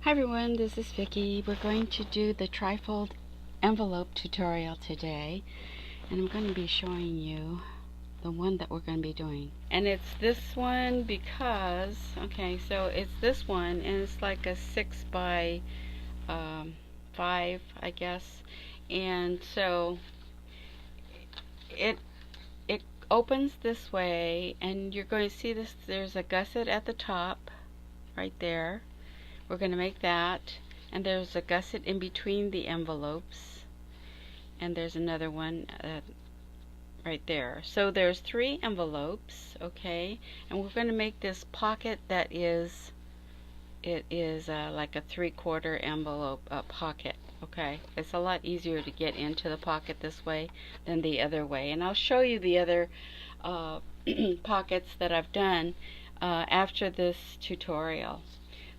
Hi everyone, this is Vicki. We're going to do the trifold envelope tutorial today, and I'm going to be showing you the one that we're going to be doing. And it's this one because, so it's this one, and it's like a 6 by 5, I guess. And so it opens this way, and you're going to see this. There's a gusset at the top, right there. We're going to make that, and there's a gusset in between the envelopes, and there's another one right there. So there's 3 envelopes, okay, and we're going to make this pocket that is like a 3/4 envelope pocket. Okay, it's a lot easier to get into the pocket this way than the other way, and I'll show you the other pockets that I've done after this tutorial.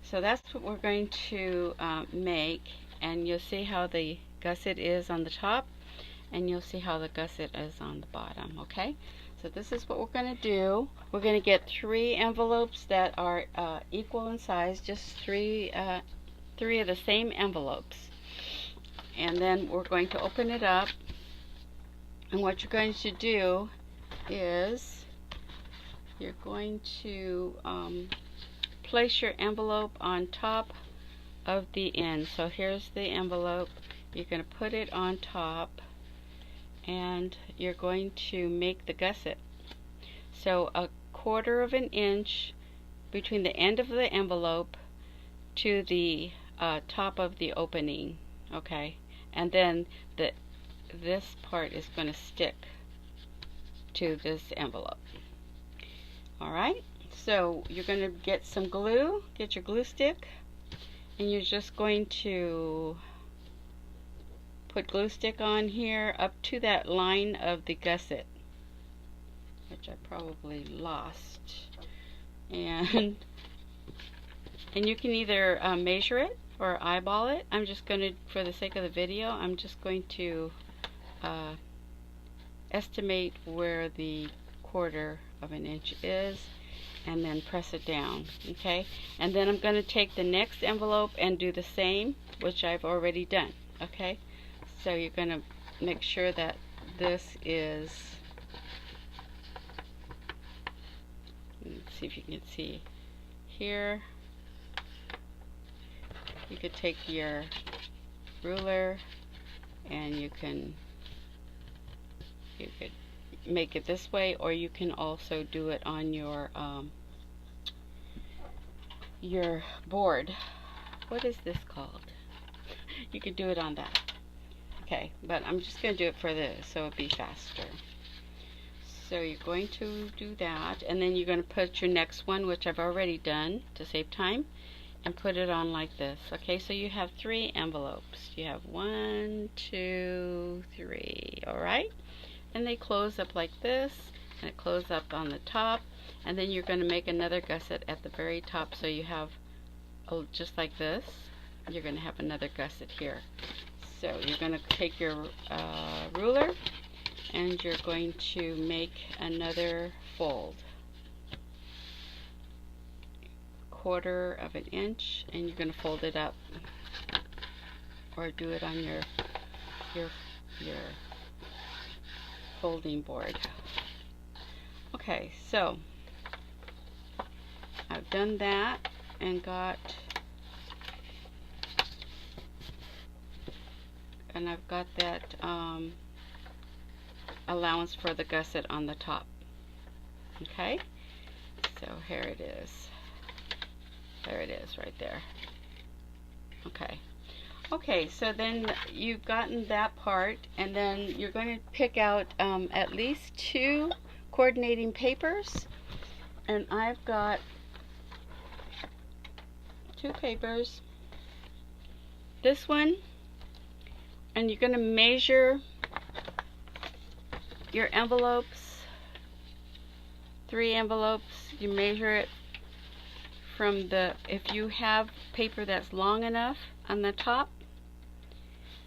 So that's what we're going to make, and you'll see how the gusset is on the top, and you'll see how the gusset is on the bottom. Okay, so this is what we're going to do. We're going to get 3 envelopes that are equal in size, just three of the same envelopes, and then we're going to open it up. And what you're going to do is you're going to place your envelope on top of the end. So here's the envelope. You're going to put it on top, and you're going to make the gusset. So 1/4 of an inch between the end of the envelope to the top of the opening. Okay, and then this part is going to stick to this envelope. All right. So you're going to get some glue, get your glue stick, and you're just going to put glue stick on here up to that line of the gusset, which I probably lost. And you can either measure it or eyeball it. I'm just going to, for the sake of the video, I'm just going to estimate where the 1/4 of an inch is, and then press it down. Okay, and then I'm going to take the next envelope and do the same, which I've already done. Okay, so you're going to make sure that this is, let's see if you can see here. You could take your ruler and you could make it this way, or you can also do it on your board. What is this called? You could do it on that. Okay, but I'm just going to do it for this so it'll be faster. So you're going to do that, and then you're going to put your next one, which I've already done to save time, and put it on like this. Okay, so you have 3 envelopes. You have 1, 2, 3. All right, and they close up like this, and it closes up on the top, and then you're going to make another gusset at the very top. So you have, just like this, you're going to have another gusset here. So you're going to take your ruler, and you're going to make another fold, 1/4 of an inch, and you're going to fold it up, or do it on your folding board. Okay, so I've done that and I've got that allowance for the gusset on the top. Okay, so here it is. There it is right there. Okay, so then you've gotten that part, and then you're going to pick out at least 2 coordinating papers, and I've got 2 papers. This one, and you're going to measure your envelopes, 3 envelopes. You measure it from if you have paper that's long enough on the top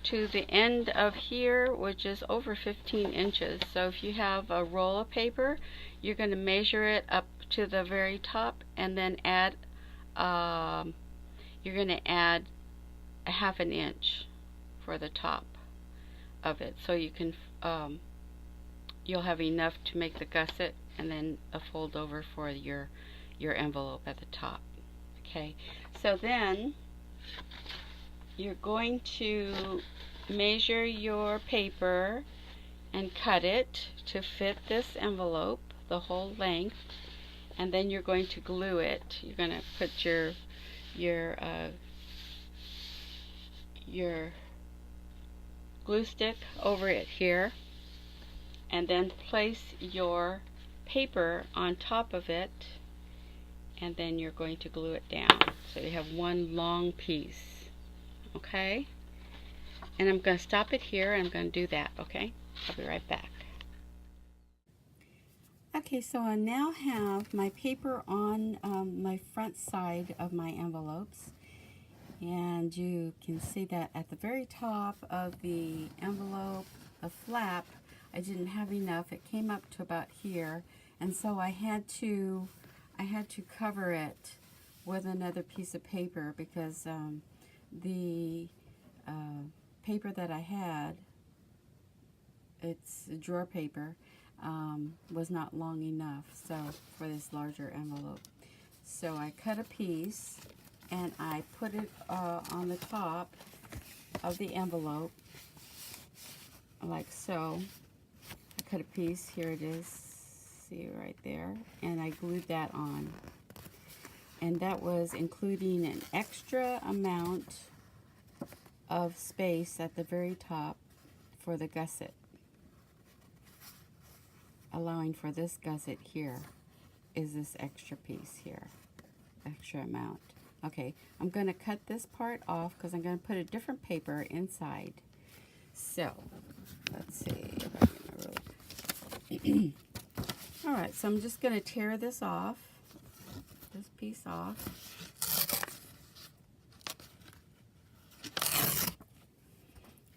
to the end of here, which is over 15 inches. So if you have a roll of paper, you're going to measure it up to the very top, and then add you're going to add a 1/2 inch for the top of it, so you can you'll have enough to make the gusset and then a fold over for your envelope at the top. Okay, so then you're going to measure your paper and cut it to fit this envelope, the whole length, and then you're going to glue it. You're going to put your glue stick over it here, and then place your paper on top of it, and then you're going to glue it down so you have one long piece. Okay, and I'm going to stop it here and I'm going to do that. Okay, I'll be right back. Okay, so I now have my paper on my front side of my envelopes, and you can see that at the very top of the envelope, the flap, I didn't have enough. It came up to about here, and so I had to cover it with another piece of paper because the paper that I had, it's drawer paper, was not long enough for this larger envelope. So I cut a piece and I put it on the top of the envelope like so. I cut a piece, here it is, see right there, and I glued that on. And that was including an extra amount of space at the very top for the gusset, allowing for this gusset here is this extra piece here, extra amount. Okay, I'm going to cut this part off because I'm going to put a different paper inside. So, let's see if I can really... Alright, so I'm just going to tear this off, this piece off.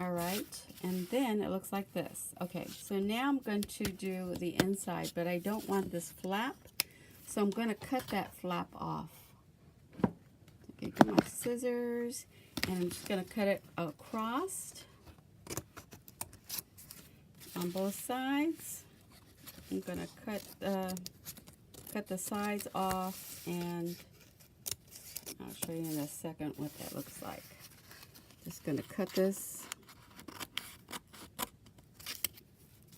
Alright, and then it looks like this. Okay, so now I'm going to do the inside, but I don't want this flap, so I'm going to cut that flap off. Okay, get my scissors, and I'm just going to cut it across on both sides. I'm going to cut the sides off, and I'll show you in a second what that looks like. Just going to cut this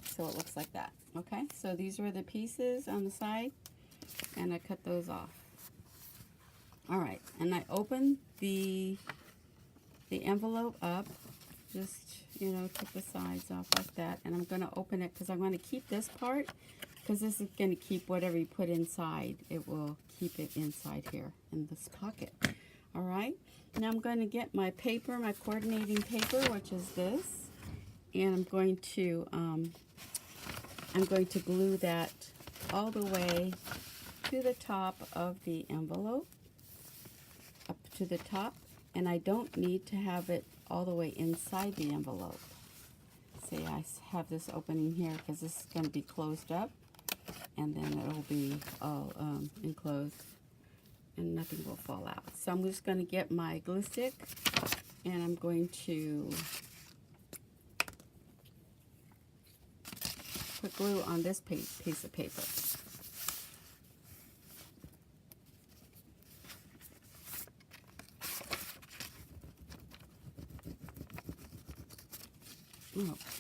so it looks like that. Okay, so these were the pieces on the side, and I cut those off. Alright, and I opened the envelope up, just, you know, take the sides off like that, and I'm going to open it because I'm going to keep this part, because this is going to keep whatever you put inside. It will keep it inside here in this pocket. Alright, now I'm going to get my paper, my coordinating paper, which is this, and I'm going to glue that all the way to the top of the envelope, up to the top, and I don't need to have it all the way inside the envelope. See, I have this opening here because this is going to be closed up, and then it'll be all enclosed and nothing will fall out. So I'm just going to get my glue stick, and I'm going to put glue on this piece of paper.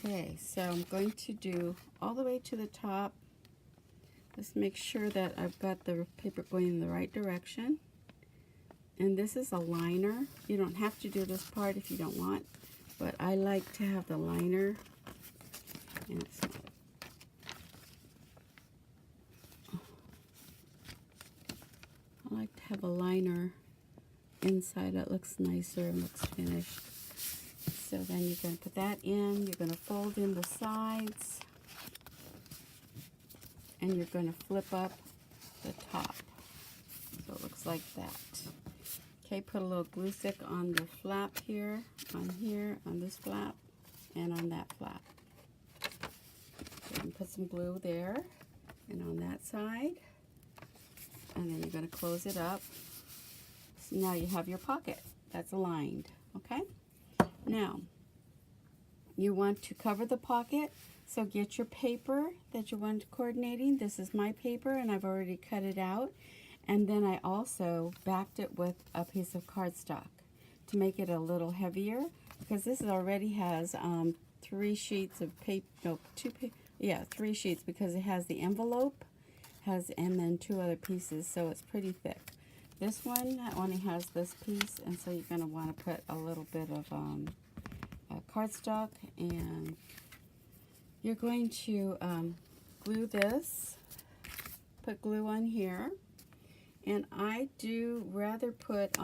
Okay, so I'm going to do all the way to the top. Just make sure that I've got the paper going in the right direction. And this is a liner. You don't have to do this part if you don't want, but I like to have the liner. And it's not, I like to have a liner inside that looks nicer and looks finished. So then you're going to put that in, you're going to fold in the sides, and you're going to flip up the top. So it looks like that. Okay, put a little glue stick on the flap here, on this flap, and on that flap. So you can put some glue there, and on that side. And then you're going to close it up now you have your pocket that's aligned. Okay, now you want to cover the pocket, so get your paper that you want coordinating. This is my paper and I've already cut it out, and then I also backed it with a piece of cardstock to make it a little heavier, because this already has 3 sheets of paper, no, 3 sheets, because it has the envelope, and then 2 other pieces, so it's pretty thick. This one only has this piece, and so you're going to want to put a little bit of cardstock, and you're going to glue this, put glue on here, and I do rather put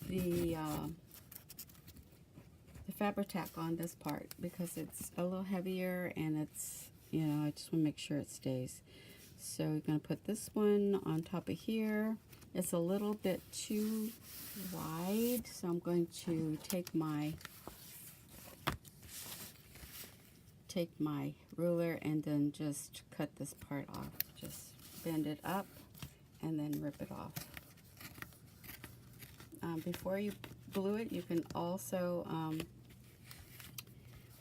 the Fabri-Tac on this part because it's a little heavier, and it's, you know, I just want to make sure it stays. So you're going to put this one on top of here. It's a little bit too wide, so I'm going to take my ruler and then just cut this part off. Just bend it up and then rip it off. Before you glue it, you can also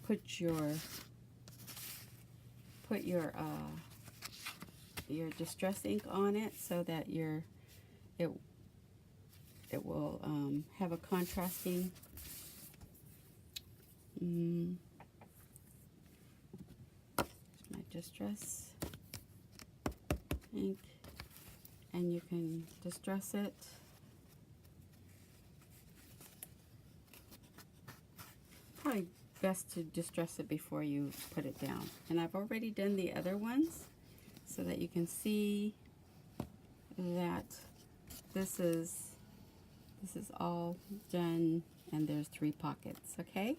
put your distress ink on it, so that it will have a contrasting my distress ink, and you can distress it. Probably best to distress it before you put it down. And I've already done the other ones so that you can see that this is all done, and there's 3 pockets. Okay,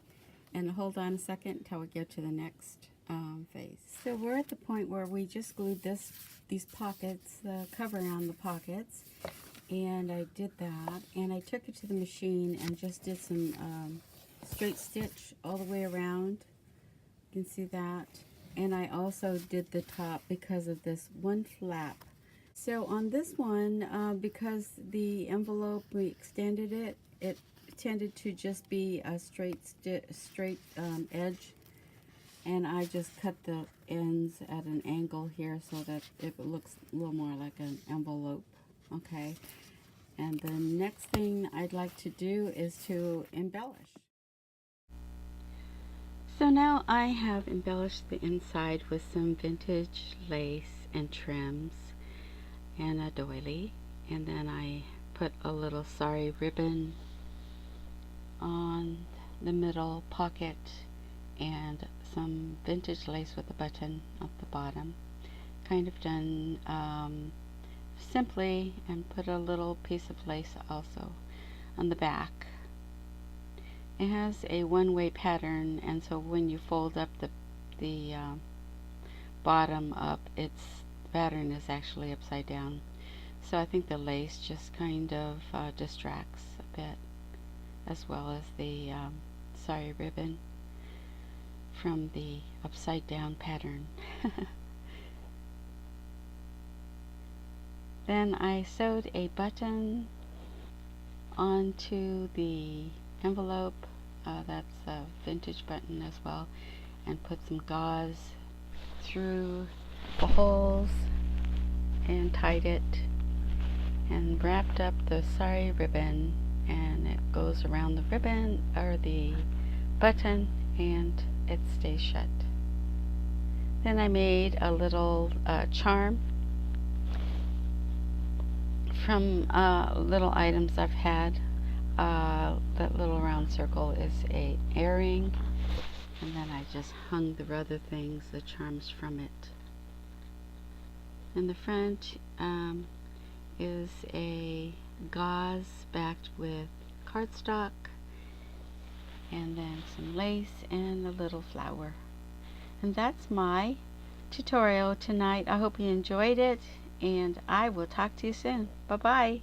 and hold on a second until we get to the next phase. So we're at the point where we just glued these pockets, the covering on the pockets, and I did that, and I took it to the machine and just did some straight stitch all the way around. You can see that. And I also did the top because of this one flap. So on this one, because the envelope, we extended it, it tended to just be a straight edge, and I just cut the ends at an angle here so that it looks a little more like an envelope. Okay, and the next thing I'd like to do is to embellish. So now I have embellished the inside with some vintage lace and trims and a doily, and then I put a little sari ribbon on the middle pocket and some vintage lace with a button at the bottom. Kind of done simply, and put a little piece of lace also on the back. It has a one-way pattern, and so when you fold up the bottom up, its pattern is actually upside down. So I think the lace just kind of distracts a bit, as well as the sari ribbon from the upside down pattern. Then I sewed a button onto the envelope, that's a vintage button as well, and put some gauze through the holes and tied it, and wrapped up the sari ribbon, and it goes around the ribbon or the button, and it stays shut. Then I made a little charm from little items I've had. That little round circle is a earring, and then I just hung the other things, the charms from it. In the front is a gauze backed with cardstock, and then some lace and a little flower. And that's my tutorial tonight. I hope you enjoyed it, and I will talk to you soon. Bye bye.